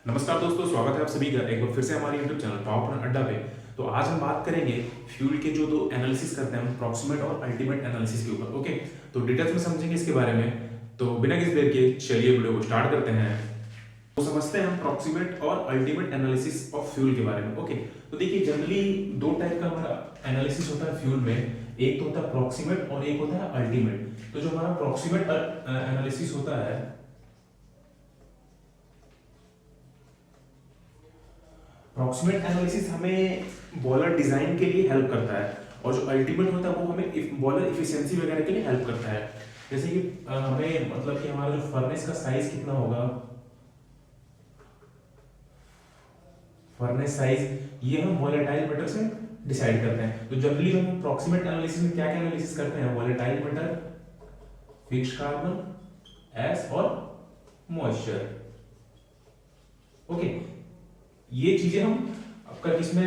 नमस्कार दोस्तों, स्वागत है आप सभी का एक बार फिर से हमारे YouTube चैनल पावर पॉइंट अड्डा पे। तो आज हम बात करेंगे फ्यूल के जो दो एनालिसिस करते हैं हम, प्रॉक्सिमेट और अल्टीमेट एनालिसिस के ऊपर। ओके, तो डिटेल्स में समझेंगे इसके बारे में। तो बिना किसी देर के चलिए वीडियो को स्टार्ट करते हैं। तो समझते हैं हम प्रॉक्सिमेट और अल्टीमेट एनालिसिस ऑफ फ्यूल के बारे में। ओके, तो देखिए जनरली दो टाइप का हमारा एनालिसिस होता है फ्यूल में। एक तो होता है प्रॉक्सिमेट और एक होता है अल्टीमेट। तो जो हमारा प्रॉक्सिमेट एनालिसिस होता है, प्रॉक्सिमेट एनालिसिस हमें बॉलर डिजाइन के लिए हेल्प करता है, और जो अल्टीमेट होता है वो हमें बॉलर इफिशिएंसी वगैरह के लिए हेल्प करता है। जैसे कि हमें मतलब कि हमारा जो फर्नेस का साइज कितना होगा, फर्नेस साइज ये हम वोलेटाइल मीटर से डिसाइड करते हैं। तो जनरली हम प्रॉक्सिमेट एनालिसिस में क्या क्या एनालिसिस करते हैं, volatile matter, fixed carbon, ash और मॉइस्चर। ओके, ये चीजें हम आपका किसमें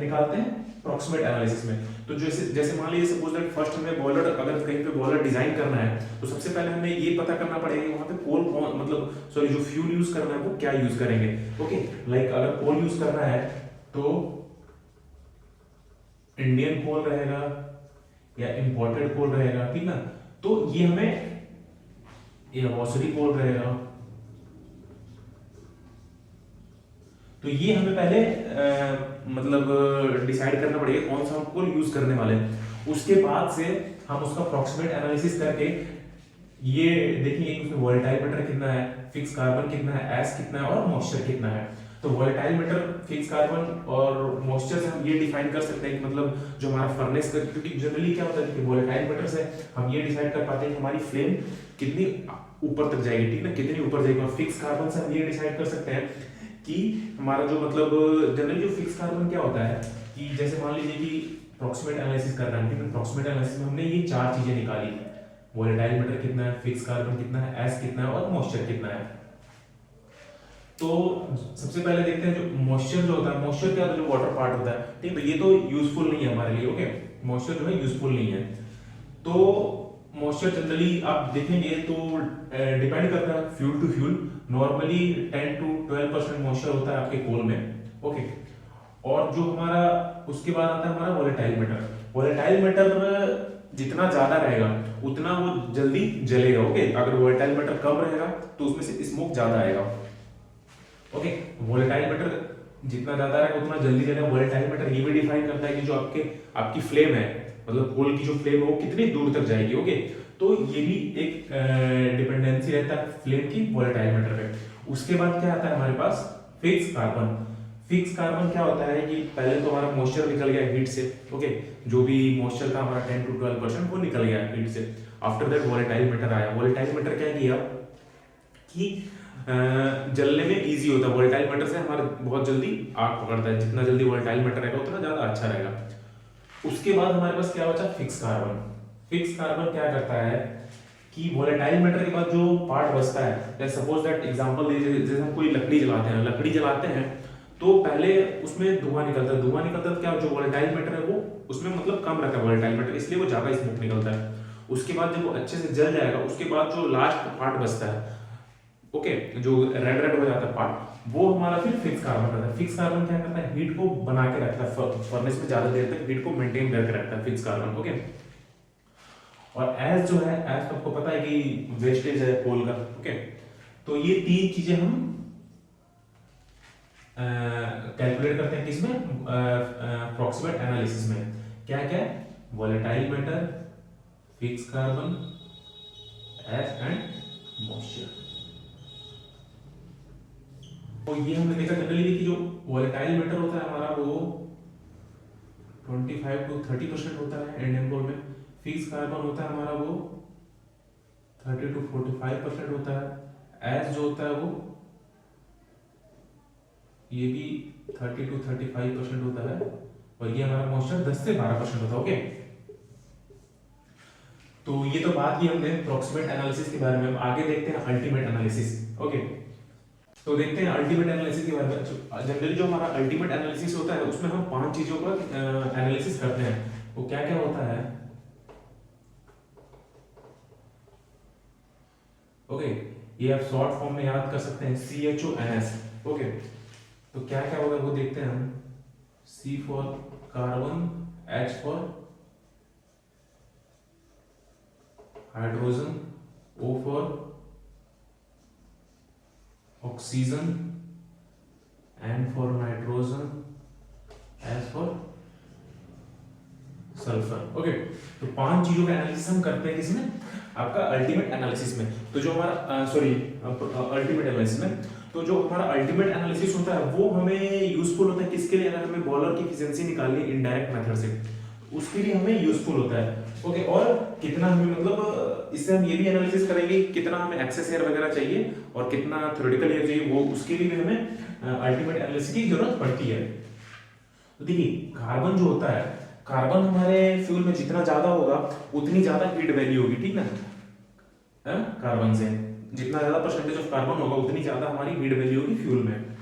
निकालते हैं, प्रॉक्सिमेट एनालिसिस में। तो जैसे जैसे मान लीजिए सपोज दैट फर्स्ट हमें बॉलर, अगर कहीं पे बॉलर डिजाइन करना है तो सबसे पहले हमें ये पता करना पड़ेगा कि वहां पे कोल कौन, मतलब सॉरी जो फ्यूल यूज करना है वो क्या यूज करेंगे। ओके, लाइक अगर कोल यूज करना है तो इंडियन कोल रहेगा या इंपोर्टेड कोल रहेगा, ठीक ना। तो ये हमें, ये मौसरी कोल रहेगा, तो ये हमें पहले मतलब डिसाइड करना पड़ेगा कौन सा हम कोल यूज करने वाले हैं। उसके बाद से हम उसका प्रॉक्सिमेट एनालिसिस करके ये देखेंगे कि उसमें वोलेटाइल मीटर कितना है, फिक्स कार्बन कितना है, एस कितना है और मॉइस्चर कितना है। तो वोलेटाइल मीटर, फिक्स कार्बन और मॉइस्चर से हम ये डिफाइन कर सकते हैं कि मतलब जो हमारा फर्नेस का, क्योंकि जनरली क्या होता है कि वोलेटाइल मीटर से हम ये डिसाइड कर पाते हैं कि हमारी फ्लेम कितनी ऊपर तक जाएगी, ठीक ना, कितनी ऊपर जाएगी। और फिक्स कार्बन से हम ये डिसाइड कर सकते हैं कि हमारा जो मतलब जनरली जो फिक्स कार्बन क्या होता है कि जैसे मान लीजिए कि प्रॉक्सिमेट एनालिसिस कर रहे हैं, ठीक है, प्रॉक्सिमेट एनालिसिस में हमने ये चार चीजें निकाली, वोलेटाइल मीटर कितना है, फिक्स कार्बन कितना है, एस कितना है और मॉइस्चर कितना है। तो सबसे पहले देखते हैं जो मॉइस्चर जो होता है, मॉइस्चर क्या होता है, जो वाटर पार्ट होता है, ठीक है, तो ये तो यूजफुल नहीं है हमारे लिए। ओके, मॉइस्चर जो है यूजफुल नहीं है। तो मॉइस्चर जनरली आप देखेंगे तो डिपेंड करता है fuel to fuel. Normally 10 to 12% moisture होता है आपके कोल में। ओके, और जो हमारा उसके बाद आता है हमारा वोलेटाइल मीटर। वोलेटाइल मीटर जितना ज्यादा रहेगा उतना वो जल्दी जलेगा। ओके, अगर वोलेटाइल मीटर कम रहेगा तो उसमें से स्मोक ज्यादा आएगा। ओके, वोलेटाइल मीटर जितना ज्यादा रहेगा उतना जल्दी जलेगा। वोलेटाइल मीटर ये भी डिफाइन करता है कि जो आपकी फ्लेम है, मतलब कोल की जो फ्लेम है वो कितनी दूर तक जाएगी। ओके, तो ये भी एक डिपेंडेंसी रहता है फ्लेम की वोलेटाइल मीटर पे। उसके बाद क्या आता है हमारे पास, फिक्स कार्बन। फिक्स कार्बन क्या होता है कि पहले तो हमारा मॉइस्चर निकल गया हीट से। ओके, जो भी मॉइस्चर था हमारा 10 to 12% वो निकल गया हीट से। आफ्टर दैट वोलेटाइल मीटर आया। वोलेटाइल मीटर क्या किया कि जलने में इजी होता है। वोलेटाइल मीटर से हमारा बहुत जल्दी आग पकड़ता है, जितना जल्दी वोलेटाइल मीटर रहेगा उतना ज्यादा अच्छा रहेगा। उसके बाद हमारे पास क्या बचा, फिक्स कार्बन। फिक्स कार्बन क्या करता है कि वोलेटाइल मीटर के बाद जो पार्ट बचता है, जैसे सपोज दैट एग्जांपल दीजिए, जैसे हम कोई लकड़ी जलाते हैं, लकड़ी जलाते हैं तो पहले उसमें धुआं निकलता है। धुआं निकलता है तो क्या, जो वोलेटाइल मीटर है वो उसमें मतलब कम रहता है वोलेटाइल मीटर, इसलिए वो ज्यादा स्मोक निकलता है। उसके बाद जब वो अच्छे से जल जाएगा उसके बाद जो लास्ट पार्ट बचता है, ओके, जो रेड रेड हो जाता है पार्ट, वो हमारा फिर फिक्स कार्बन रहता है। फिक्स कार्बन क्या करता है, हीट को बना के रखता है, फर्नेस में ज्यादा देर तक हीट को मेंटेन करके रखता है फिक्स कार्बन। ओके, और एस जो है, एस तो आपको पता है कि वेस्टेज है कोल का। ओके, तो ये तीन चीजें हम कैलकुलेट करते हैं किसमें, प्रॉक्सिमेट एनालिसिस में। क्या क्या, volatile matter, fix carbon, ash and moisture. तो ये हमने देखा जनरली कि जो वोलेटाइल मीटर होता है हमारा वो 25 to 30% होता है इंडियन कोल में। फिक्स कार्बन होता है हमारा वो 30 to 45% होता है। एस जो होता है वो ये भी 30 to 35% होता है। और ये हमारा मॉइस्चर 10 से 12% होता है। ओके, तो ये तो बात की हमने प्रॉक्सिमेट एनालिसिस के बारे में। आगे देखते हैं अल्टीमेट एनालिसिस। ओके, तो देखते हैं अल्टीमेट एनालिसिस के बारे में। जनरली जो हमारा अल्टीमेट एनालिसिस होता है उसमें हम 5 चीजों का एनालिसिस करते हैं। वो क्या क्या होता है, ओके, ये आप शॉर्ट फॉर्म में याद कर सकते हैं CHONS। ओके, तो क्या क्या होगा वो देखते हैं हम। C for carbon, H for hydrogen, O for oxygen, N for nitrogen, S for sulphur. Okay, तो 5 चीजों का एनालिसिस हम करते हैं किसमें, आपका अल्टीमेट एनालिसिस में। तो जो हमारा अल्टीमेट एनालिसिस में, तो जो हमारा अल्टीमेट एनालिसिस होता है वो हमें यूजफुल होता है किसके लिए, अगर हमें बॉयलर की एफिशिएंसी निकालनी है इनडायरेक्ट मेथड से, उसके लिए हमें यूजफुल होता है। ओके, और कितना हमें मतलब इससे हम ये भी एनालिसिस करेंगे कितना हमें एक्सेस एयर वगैरह चाहिए और कितना थ्योरेटिकल एयर चाहिए, वो उसके लिए भी हमें अल्टीमेट एनालिसिस की जरूरत पड़ती है। तो देखिए कार्बन जो होता है, कार्बन हमारे फ्यूल में जितना ज्यादा होगा उतनी ज्यादा हीट वैल्यू होगी, ठीक ना। कार्बन से जितना ज्यादा परसेंटेज ऑफ कार्बन होगा उतनी ज्यादा हमारी हीट वैल्यू होगी फ्यूल में।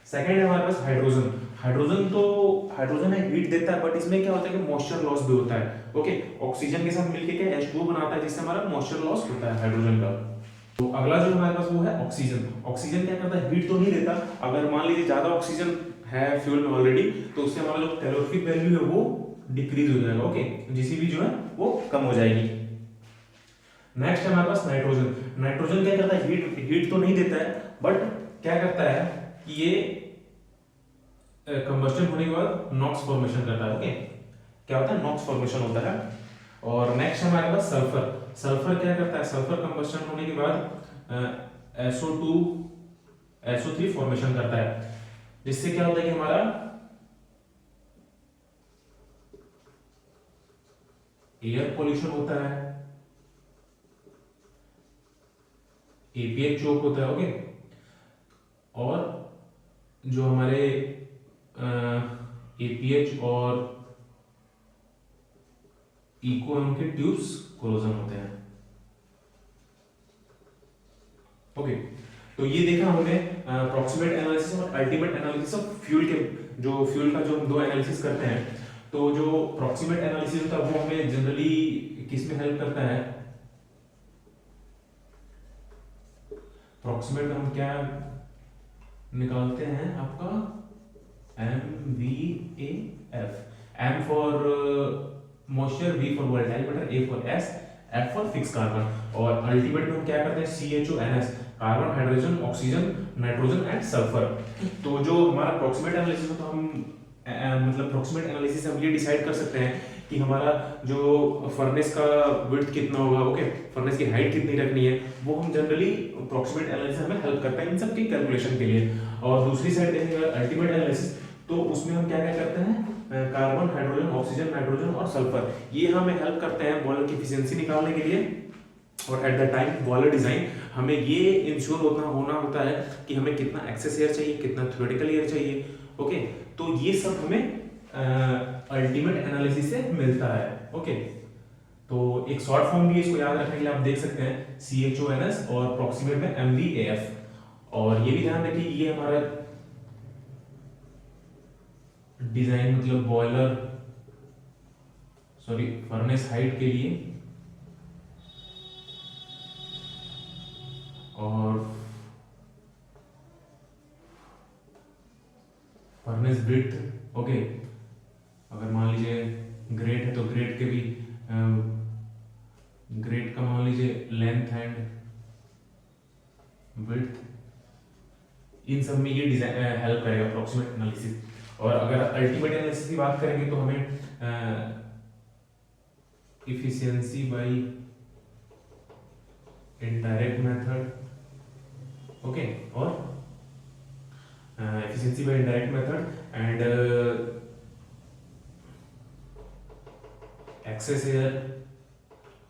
सेकंड है हमारे पास हाइड्रोजन। हाइड्रोजन है हीट देता है, बट इसमें क्या होता है कि मॉइस्चर लॉस भी होता है। ओके, ऑक्सीजन के साथ मिलके क्या H2O बनाता है, जिससे हमारा मॉइस्चर लॉस होता है हाइड्रोजन का। तो अगला जो हमारे पास वो है ऑक्सीजन। ऑक्सीजन क्या करता है, हीट तो नहीं देता। अगर मान लीजिए ज्यादा ऑक्सीजन है फ्यूल में ऑलरेडी, तो उससे हमारा जो कैलोरीफिक वैल्यू है वो डिक्रीज हो जाएगा। ओके, जीसीबी जो है वो कम हो जाएगी। नेक्स्ट है हमारे पास नाइट्रोजन। नाइट्रोजन क्या करता है, हीट तो नहीं देता है, बट क्या करता है कि ये कंबस्टन होने के बाद नॉक्स फॉर्मेशन करता है। ओके, क्या होता है, नॉक्स फॉर्मेशन होता है। और नेक्स्ट हमारे पास सल्फर। सल्फर क्या करता है, सल्फर कंबस्टन होने के बाद SO2 SO3 फॉर्मेशन करता है, जिससे क्या होता है कि हमारा एयर पोल्यूशन होता है, APH चोक होता है। ओके, और जो हमारे APH और इको के ट्यूब्स कोरोजन होते हैं। ओके, तो ये देखा हमने अप्रोक्सीमेट एनालिसिस और अल्टीमेट एनालिसिस ऑफ फ्यूल के, जो फ्यूल का जो हम दो एनालिसिस करते हैं। तो जो अप्रोक्सीमेट एनालिसिस होता है वो हमें जनरली किस में हेल्प करता है, अप्रोक्सीमेट में हम क्या निकालते हैं, आपका MVAF, M for moisture, V for volatile matter, A for S, F for fix carbon. और अल्टीमेट में हम क्या करते हैं, CHONS, carbon, hydrogen, oxygen, nitrogen and sulphur. तो जो हमारा अप्रोक्सीमेट एनालिसिस होता है, हम मतलब अप्रोक्सीमेट एनालिसिस हम ये डिसाइड कर सकते हैं कि हमारा जो फर्नेस का विड्थ कितना होगा, ओके, फर्नेस की हाइट कितनी रखनी है, वो हम जनरली अप्रोक्सीमेट एनालिसिस हमें हेल्प करता है इन सब की कैलकुलेशन के लिए। और दूसरी साइड देखेंगे अल्टीमेट एनालिसिस, तो उसमें हम क्या क्या करते हैं, कार्बन, हाइड्रोजन, ऑक्सीजन, नाइट्रोजन और सल्फर, ये हमें हेल्प करते हैं बॉयलर की एफिशिएंसी निकालने के लिए। और at the time boiler design हमें ये इंश्योर होना होता है कि हमें कितना एक्सेस एयर चाहिए, कितना थ्योरेटिकल एयर चाहिए। ओके, तो ये सब हमें अल्टीमेट एनालिसिस से मिलता है। ओके, तो एक शॉर्ट फॉर्म भी इसको याद रखने के लिए आप देख सकते हैं CHONS और अप्रोक्सीमेट में MVAF। और ये भी ध्यान रखिए ये हमारा डिजाइन मतलब बॉयलर फर्नेस हाइट के लिए, और फर्नेस ब्रेथ। ओके, अगर मान लीजिए ग्रेट है तो ग्रेट के भी ग्रेट का मान लीजिए लेंथ एंड विड्थ, इन सब में ये डिजाइन हेल्प करेगा अप्रोक्सीमेट एनालिसिस। और अगर अल्टीमेट एनालिसिस की बात करेंगे तो हमें efficiency by indirect method, okay, और efficiency by indirect method and excess air,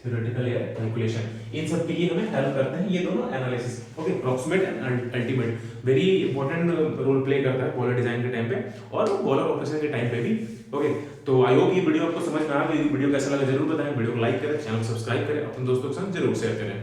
theoretical air calculation, इन सब के लिए हमें हेल्प करते हैं ये दोनों analysis. Okay, approximate and ultimate very important role play करता है बॉयलर डिजाइन के टाइम पे और बॉयलर ऑपरेशन के टाइम पे भी। ओके, तो आई होप ये वीडियो आपको समझ में आ गई। वीडियो कैसा लगा जरूर बताएं, वीडियो को लाइक करें, चैनल को सब्सक्राइब करें, अपने दोस्तों के साथ जरूर शेयर करें।